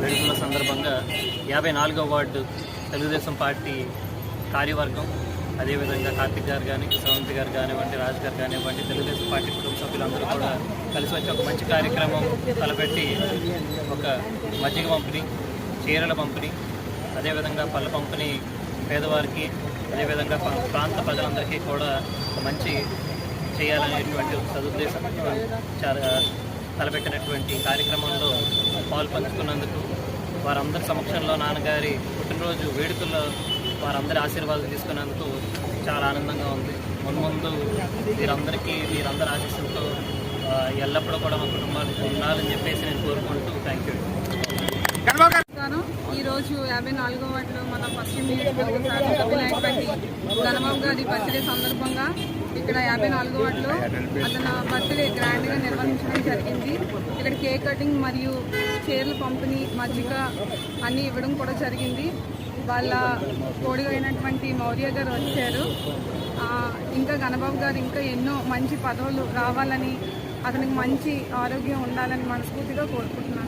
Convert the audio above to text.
వేడుకల సందర్భంగా 54వ ward Telugu Desam party కార్యవర్గం, అదేవిధంగా కార్తిక్ గారు కానీ, శ్రవంతి గారు కానివ్వండి, రాజు గారు కానివ్వండి, తెలుగుదేశం పార్టీ కుటుంబ సభ్యులందరూ కూడా కలిసి వచ్చి ఒక మంచి కార్యక్రమం తలపెట్టి ఒక మజ్జిగ పంపిణీ, చీరల పంపిణీ, అదేవిధంగా పళ్ళ పంపిణీ పేదవారికి, అదేవిధంగా ప్రాంత ప్రజలందరికీ కూడా మంచి చేయాలనేటువంటి సదుద్దేశంతో తలపెట్టినటువంటి కార్యక్రమంలో పాల్పంచుకున్నందుకు, వారందరి సమక్షంలో నాన్నగారి పుట్టినరోజు వేడుకల్లో వారందరి ఆశీర్వాదాలు తీసుకున్నందుకు చాలా ఆనందంగా ఉంది. మున్ముందు వీరందరి ఆశీస్సులతో ఎల్లప్పుడూ కూడా మా కుటుంబానికి ఉండాలని చెప్పేసి నేను కోరుకుంటూ థ్యాంక్ యూ. ఈరోజు 54వ వార్డులో మన పశ్చిమ నియోజకవర్గ శాసనసభ్యులైనటువంటి ఘనబాబు గారి బర్త్డే సందర్భంగా ఇక్కడ 54వ వార్డులో అతని బర్త్డే గ్రాండ్గా నిర్వహించడం జరిగింది. ఇక్కడ కేక్ కటింగ్ మరియు చీరల పంపిణీ, మజ్జిగ అన్నీ ఇవ్వడం కూడా జరిగింది. వాళ్ళ తోడుగా అయినటువంటి మౌర్య గారు వచ్చారు. ఇంకా ఘనబాబు గారు ఇంకా ఎన్నో మంచి పదవులు రావాలని, అతనికి మంచి ఆరోగ్యం ఉండాలని మనస్ఫూర్తిగా కోరుకుంటున్నాను.